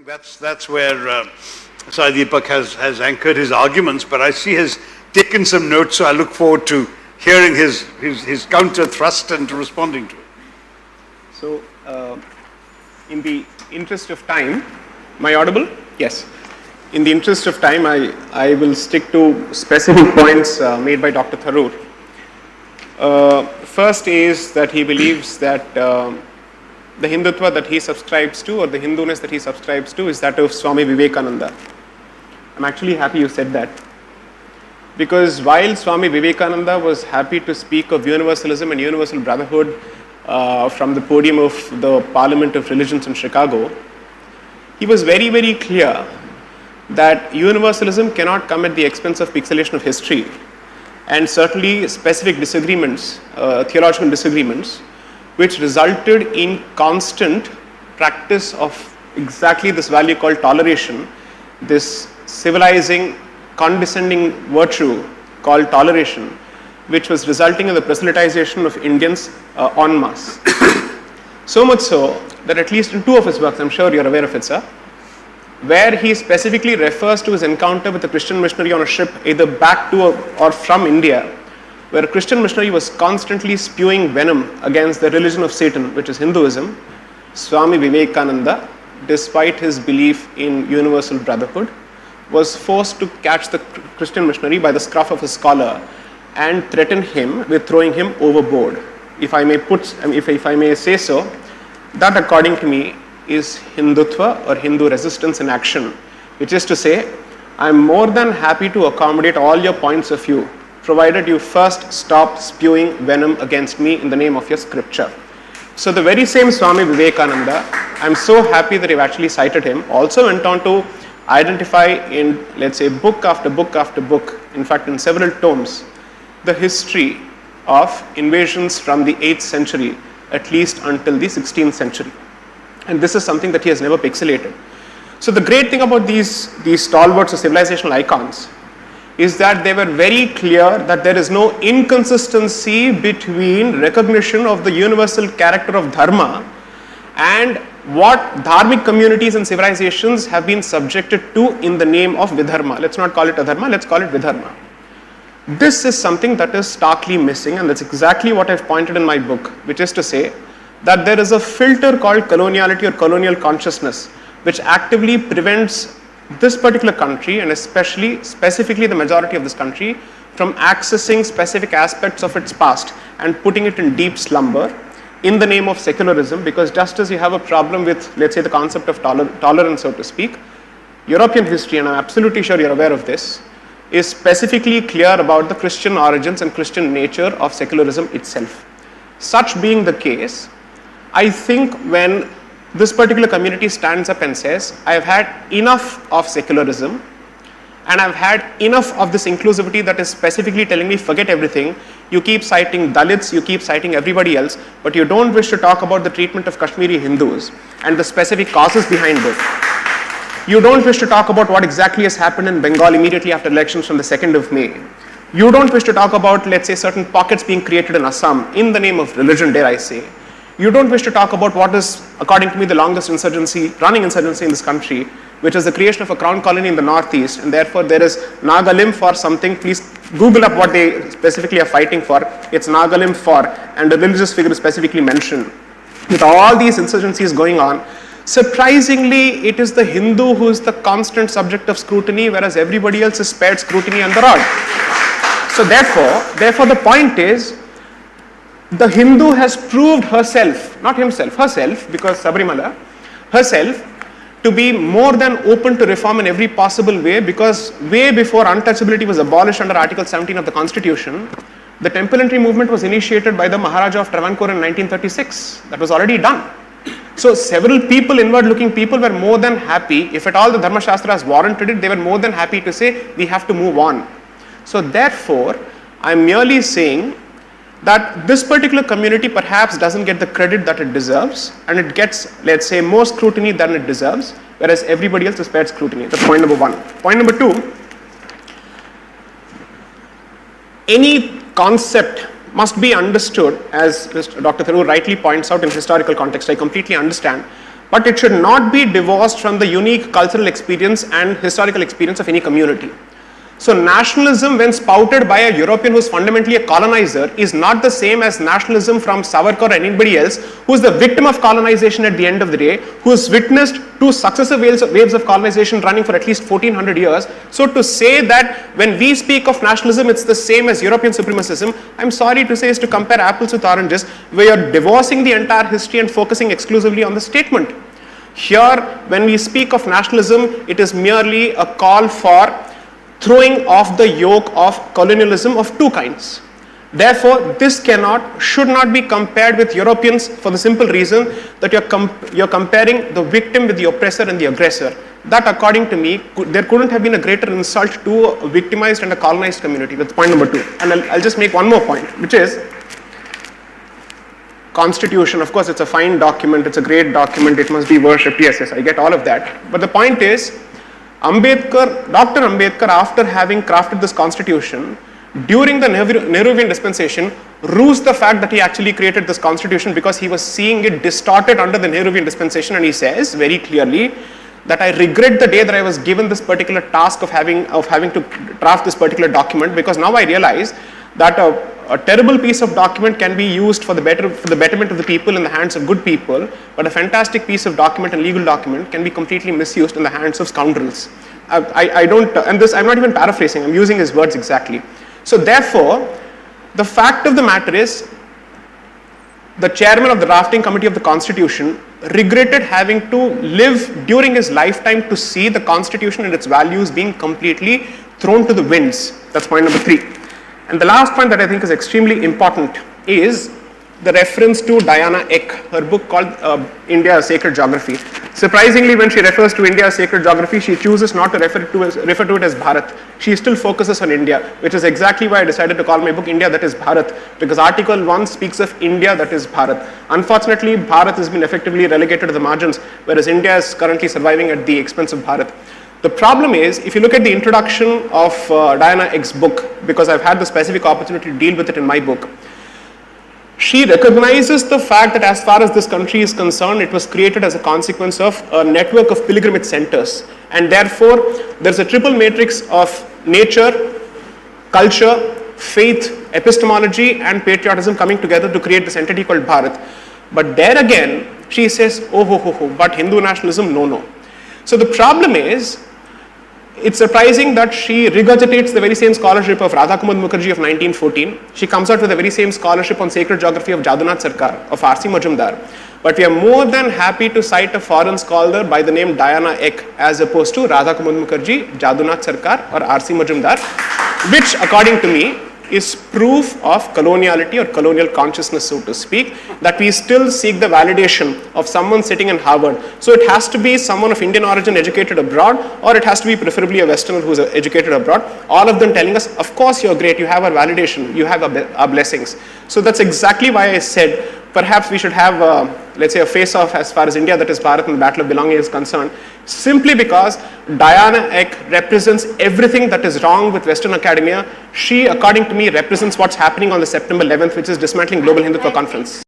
that's where Sai Deepak has anchored his arguments, but I see has taken some notes, so I look forward to hearing his counter thrust and to responding to it. So, in the interest of time, am I audible? Yes. In the interest of time, I will stick to specific points made by Dr. Tharoor. First is that he believes that the Hindutva that he subscribes to, or the Hinduness that he subscribes to, is that of Swami Vivekananda. I'm actually happy you said that, because while Swami Vivekananda was happy to speak of universalism and universal brotherhood from the podium of the Parliament of Religions in Chicago, he was very, very clear that universalism cannot come at the expense of pixelation of history, and certainly specific disagreements, theological disagreements, which resulted in constant practice of exactly this value called toleration, this civilizing, condescending virtue called toleration, which was resulting in the proselytization of Indians en masse. So much so that at least in two of his works, I'm sure you're aware of it, sir, where he specifically refers to his encounter with a Christian missionary on a ship either back to or from India, where a Christian missionary was constantly spewing venom against the religion of Satan, which is Hinduism. Swami Vivekananda, despite his belief in universal brotherhood, was forced to catch the Christian missionary by the scruff of his collar and threaten him with throwing him overboard. If I may say so, that according to me is Hindutva or Hindu resistance in action, which is to say, I am more than happy to accommodate all your points of view, provided you first stop spewing venom against me in the name of your scripture. So the very same Swami Vivekananda, I am so happy that you've actually cited him, also went on to identify in, let's say, book after book after book, in fact in several tomes, the history of invasions from the 8th century at least until the 16th century. And this is something that he has never pixelated. So the great thing about these stalwarts or civilizational icons is that they were very clear that there is no inconsistency between recognition of the universal character of dharma and what dharmic communities and civilizations have been subjected to in the name of vidharma. Let's not call it adharma, let's call it vidharma. This is something that is starkly missing, and that's exactly what I've pointed in my book, which is to say that there is a filter called coloniality or colonial consciousness, which actively prevents this particular country, and specifically the majority of this country, from accessing specific aspects of its past and putting it in deep slumber in the name of secularism. Because just as you have a problem with, let's say, the concept of tolerance, so to speak, European history, and I'm absolutely sure you're aware of this, is specifically clear about the Christian origins and Christian nature of secularism itself. Such being the case, I think when this particular community stands up and says, I have had enough of secularism and I've had enough of this inclusivity that is specifically telling me forget everything, you keep citing Dalits, you keep citing everybody else, but you don't wish to talk about the treatment of Kashmiri Hindus and the specific causes behind it. You don't wish to talk about what exactly has happened in Bengal immediately after elections from the 2nd of May. You don't wish to talk about, let's say, certain pockets being created in Assam in the name of religion, dare I say. You don't wish to talk about what is, according to me, the longest running insurgency in this country, which is the creation of a crown colony in the northeast, and therefore there is Nagalim for something. Please Google up what they specifically are fighting for. It's Nagalim for, and a religious figure is specifically mentioned. With all these insurgencies going on, surprisingly, it is the Hindu who is the constant subject of scrutiny, whereas everybody else is spared scrutiny and the rod. So therefore the point is, the Hindu has proved herself, not himself, herself, because Sabrimala, herself, to be more than open to reform in every possible way, because way before untouchability was abolished under Article 17 of the Constitution, the temple entry movement was initiated by the Maharaja of Travancore in 1936. That was already done. So several people, inward-looking people, were more than happy, if at all the Dharma Shastras warranted it, they were more than happy to say, we have to move on. So therefore, I'm merely saying that this particular community perhaps doesn't get the credit that it deserves, and it gets, let's say, more scrutiny than it deserves, whereas everybody else is spared scrutiny. That's point number one. Point number two, any concept must be understood, as Dr. Tharoor rightly points out, in historical context. I completely understand. but it should not be divorced from the unique cultural experience and historical experience of any community. So nationalism, when spouted by a European who is fundamentally a colonizer, is not the same as nationalism from Savarkar or anybody else who is the victim of colonization at the end of the day, who has witnessed two successive waves of colonization running for at least 1400 years. So to say that when we speak of nationalism, it's the same as European supremacism, I'm sorry to say, is to compare apples with oranges, where you're divorcing the entire history and focusing exclusively on the statement. Here, when we speak of nationalism, it is merely a call for throwing off the yoke of colonialism of two kinds. Therefore, this should not be compared with Europeans for the simple reason that you're comparing the victim with the oppressor and the aggressor. That, according to me, there couldn't have been a greater insult to a victimized and a colonized community. That's point number 2. And I'll just make one more point, which is Constitution. Of course, it's a fine document, it's a great document, it must be worshipped. Yes, I get all of that. But the point is, Dr. Ambedkar, after having crafted this constitution, during the Nehruvian dispensation, rues the fact that he actually created this constitution because he was seeing it distorted under the Nehruvian dispensation, and he says very clearly that I regret the day that I was given this particular task of having to draft this particular document, because now I realize that a terrible piece of document can be used for the betterment of the people in the hands of good people, but a fantastic piece of document and legal document can be completely misused in the hands of scoundrels. I don't, and this I'm not even paraphrasing, I'm using his words exactly. So therefore, the fact of the matter is, the chairman of the drafting committee of the Constitution regretted having to live during his lifetime to see the Constitution and its values being completely thrown to the winds. That's point number 3. And the last point that I think is extremely important is the reference to Diana Eck, her book called India, a Sacred Geography. Surprisingly, when she refers to India, a Sacred Geography, she chooses not to refer to it as Bharat. She still focuses on India, which is exactly why I decided to call my book India, that is Bharat, because Article 1 speaks of India, that is Bharat. Unfortunately, Bharat has been effectively relegated to the margins, whereas India is currently surviving at the expense of Bharat. The problem is, if you look at the introduction of Diana Eck's book, because I've had the specific opportunity to deal with it in my book, she recognizes the fact that as far as this country is concerned, it was created as a consequence of a network of pilgrimage centers. And therefore, there's a triple matrix of nature, culture, faith, epistemology, and patriotism coming together to create this entity called Bharat. But there again, she says, but Hindu nationalism, no. So the problem is, it's surprising that she regurgitates the very same scholarship of Radhakumar Mukherjee of 1914. She comes out with the very same scholarship on sacred geography of Jadunath Sarkar, of R.C. Majumdar. But we are more than happy to cite a foreign scholar by the name Diana Eck as opposed to Radhakumar Mukherjee, Jadunath Sarkar or R.C. Majumdar, which according to me is proof of coloniality or colonial consciousness, so to speak, that we still seek the validation of someone sitting in Harvard. So it has to be someone of Indian origin educated abroad, or it has to be preferably a Westerner who is educated abroad, all of them telling us, of course you're great, you have our validation, you have our blessings. So that's exactly why I said, perhaps we should have, let's say, a face-off as far as India, that is Bharat, and the Battle of Belonging is concerned, simply because Diana Eck represents everything that is wrong with Western academia. She, according to me, represents what's happening on the September 11th, which is dismantling Global Hindutva Conference.